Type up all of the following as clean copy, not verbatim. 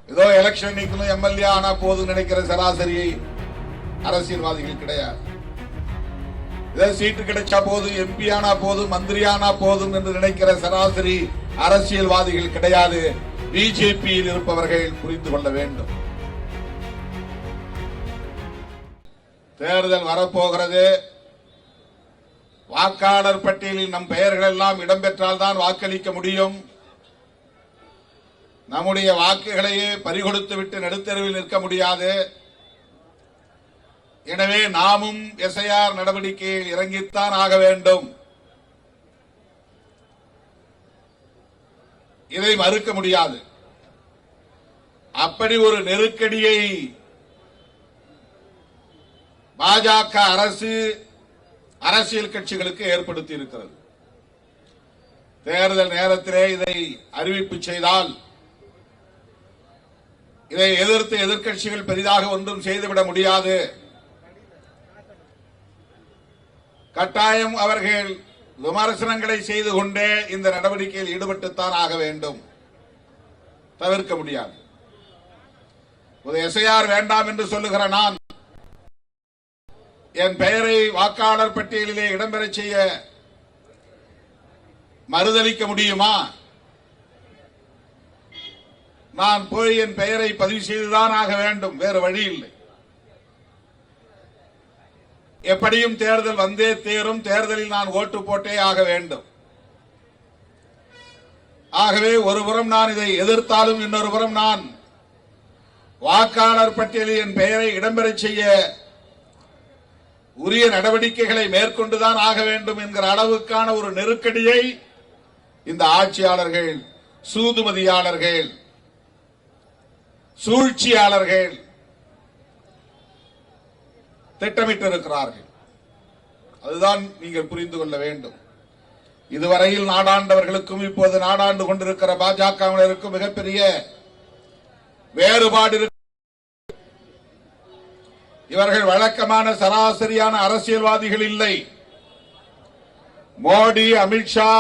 ஏதோ எலெக்ஷன் நிக்கணும் எம்எல்ஏ ஆனா போதும் நினைக்கிற சராசரி அரசியல்வாதிகள் கிடையாது. ஏதோ சீட்டு கிடைச்சா போதும், எம்பி ஆனா போதும், மந்திரி ஆனா போதும் என்று நினைக்கிற சராசரி அரசியல்வாதிகள் கிடையாது. பிஜேபியில் இருப்பவர்கள் புரிந்து கொள்ள வேண்டும். தேர்தல் வரப்போகிறது. வாக்காளர் பட்டியலில் நம் பெயர்கள் எல்லாம் இடம்பெற்றால் தான் வாக்களிக்க முடியும். நம்முடைய வாக்குகளையே பறிகொடுத்து விட்டு நடுத்தெருவில் நிற்க முடியாது. எனவே நாமும் எஸ்ஐஆர் நடவடிக்கையில் இறங்கித்தான் ஆக வேண்டும். இதை மறுக்க முடியாது. அப்படி ஒரு நெருக்கடியை பாஜக அரசு அரசியல் கட்சிகளுக்கு ஏற்படுத்தி இருக்கிறது. தேர்தல் நேரத்திலே இதை அறிவிப்பு செய்தால் இதை எதிர்த்து எதிர்க்கட்சிகள் பெரிதாக ஒன்றும் செய்துவிட முடியாது. கட்டாயம் அவர்கள் விமர்சனங்களை செய்து கொண்டே இந்த நடவடிக்கையில் ஈடுபட்டுத்தான் ஆக வேண்டும். தவிர்க்க முடியாது. ஒரு எஸ்ஐஆர் வேண்டாம் என்று சொல்லுகிற நான் என் பெயரை வாக்காளர் பட்டியலிலே இடம்பெறச் செய்ய மறுதளிக்க முடியுமா? நான் போய் என் பெயரை பதிவு செய்துதான் ஆக வேண்டும். வேறு வழி இல்லை. எப்படியும் தேர்தல் வந்தே தேரும். தேர்தலில் நான் ஓட்டு போட்டே ஆக வேண்டும். ஆகவே ஒருபுறம் நான் இதை எதிர்த்தாலும் இன்னொரு புறம் நான் வாக்காளர் பட்டியலில் என் பெயரை இடம்பெறச் செய்ய உரிய நடவடிக்கைகளை மேற்கொண்டுதான் ஆக வேண்டும் என்கிற அளவுக்கான ஒரு நெருக்கடியை இந்த ஆட்சியாளர்கள், சூதுமதியாளர்கள், சூழ்ச்சியாளர்கள் திட்டமிட்டிருக்கிறார்கள். அதுதான் நீங்கள் புரிந்து கொள்ள வேண்டும். இதுவரையில் நாடாண்டவர்களுக்கும் இப்போது நாடாண்டு கொண்டிருக்கிற பாஜகவினருக்கும் மிகப்பெரிய வேறுபாடு இருக்கு. இவர்கள் வழக்கமான சராசரியான அரசியல்வாதிகள் இல்லை. மோடி, அமித்ஷா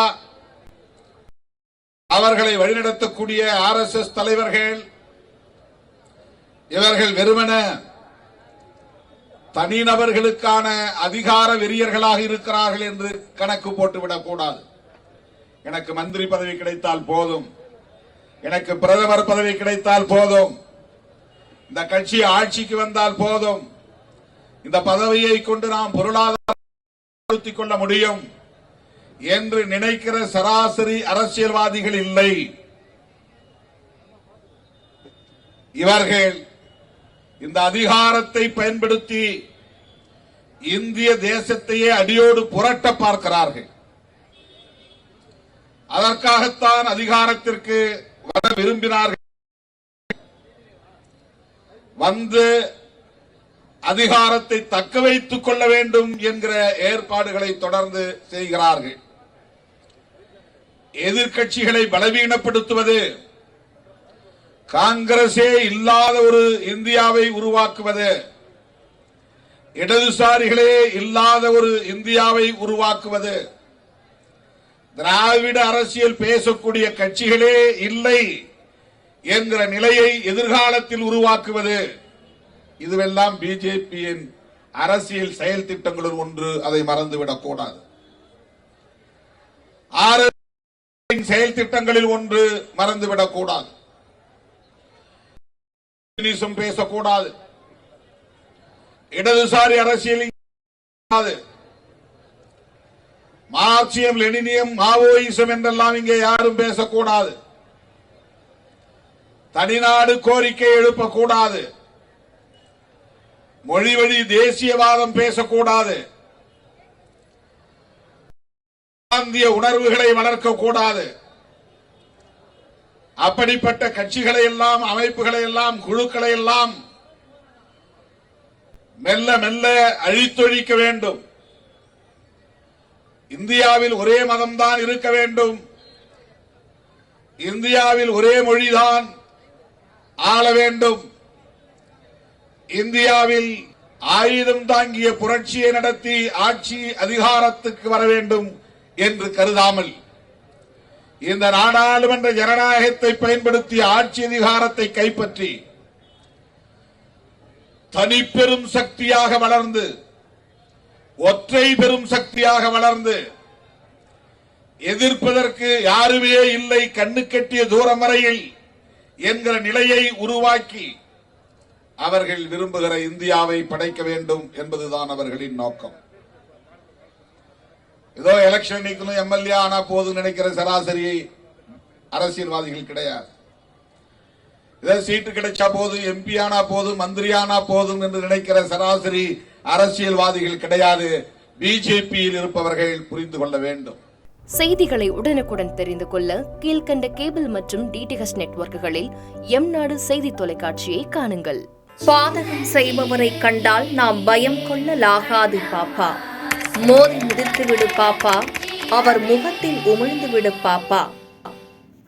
அவர்களை வழிநடத்தக்கூடிய RSS தலைவர்கள். இவர்கள் வெறுமன தனிநபர்களுக்கான அதிகார வெறியர்களாக இருக்கிறார்கள் என்று கணக்கு போட்டுவிடக் கூடாது. எனக்கு மந்திரி பதவி கிடைத்தால் போதும், எனக்கு பிரதமர் பதவி கிடைத்தால் போதும், இந்த கட்சி ஆட்சிக்கு வந்தால் போதும், இந்த பதவியை கொண்டு நாம் பொருளாதாரத்தை கொள்ள முடியும் என்று நினைக்கிற சராசரி அரசியல்வாதிகள் இல்லை. இவர்கள் இந்த அதிகாரத்தை பயன்படுத்தி இந்திய தேசத்தையே அடியோடு புரட்ட பார்க்கிறார்கள். அதற்காகத்தான் அதிகாரத்திற்கு வர விரும்பினார்கள். வந்து அதிகாரத்தை தக்க வைத்துக் கொள்ள வேண்டும் என்கிற ஏற்பாடுகளை தொடர்ந்து செய்கிறார்கள். எதிர்க்கட்சிகளை பலவீனப்படுத்துவது, காங்கிரஸே இல்லாத ஒரு இந்தியாவை உருவாக்குவது, இடதுசாரிகளே இல்லாத ஒரு இந்தியாவை உருவாக்குவது, திராவிட அரசியல் பேசக்கூடிய கட்சிகளே இல்லை என்கிற நிலையை எதிர்காலத்தில் உருவாக்குவது, இதுவெல்லாம் பிஜேபியின் அரசியல் செயல் திட்டங்களுள் ஒன்று. அதை மறந்துவிடக் கூடாது. செயல் திட்டங்களில் ஒன்று மறந்துவிடக் கூடாது. பேசக்கூடாது. இடதுசாரி அரசியல், மார்க்சியம், லெனினியம், மாவோயிசம் என்றெல்லாம் இங்கே யாரும் பேசக்கூடாது. தனிநாடு கோரிக்கை எழுப்பக்கூடாது. மொழி வழி தேசியவாதம் பேசக்கூடாது. பிராந்திய உணர்வுகளை வளர்க்கக்கூடாது. அப்படிப்பட்ட கட்சிகளை எல்லாம், அமைப்புகளை எல்லாம், குழுக்களை எல்லாம் மெல்ல மெல்ல அழித்தொழிக்க வேண்டும். இந்தியாவில் ஒரே மதம்தான் இருக்க வேண்டும். இந்தியாவில் ஒரே மொழிதான் ஆள வேண்டும். இந்தியாவில் ஆயுதம் தாங்கிய புரட்சியை நடத்தி ஆட்சி அதிகாரத்துக்கு வர வேண்டும் என்று கருதாமல் இந்த நாடாளுமன்ற ஜனநாயகத்தை பயன்படுத்தி ஆட்சி அதிகாரத்தை கைப்பற்றி தனிப்பெரும் சக்தியாக வளர்ந்து, ஒற்றை பெரும் சக்தியாக வளர்ந்து, எதிர்ப்பதற்கு யாருமே இல்லை, கண்ணு கட்டிய தூரம் வரையில் என்கிற நிலையை உருவாக்கி அவர்கள் விரும்புகிற இந்தியாவை படைக்க வேண்டும் என்பதுதான் அவர்களின் நோக்கம். ஏதோ எலெக்ஷன் நிக்கணும், எம்எல்ஏ ஆனா போதும் நினைக்கிற சராசரி அரசியல்வாதிகள் கிடையாது. ஏதோ சீட்டு கிடைச்சா போதும், எம்பி ஆனா போதும், மந்திரி ஆனா போதும் என்று நினைக்கிற சராசரி அரசியல்வாதிகள் கிடையாது. பிஜேபியில் இருப்பவர்கள் புரிந்து கொள்ள வேண்டும். செய்திகளை உடனுக்குடன் தெரிந்து கொள்ள கீழ்கண்ட கேபிள் மற்றும் டிடிஎச் நெட்வொர்க்குகளில் எம்நாடு செய்தி தொலைக்காட்சியை காணுங்கள். பாதகம் செய்பவரை கண்டால் நாம் பயம் கொள்ளலாகாது பாப்பா. மோதி மிதித்து விடு பாப்பா, அவர் முகத்தில் உமிழ்ந்து விடு பாப்பா.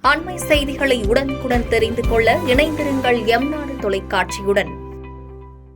அண்மை செய்திகளை உடனுக்குடன் தெரிந்து கொள்ள இணைந்திருங்கள் எம்நாடு தொலைக்காட்சியுடன்.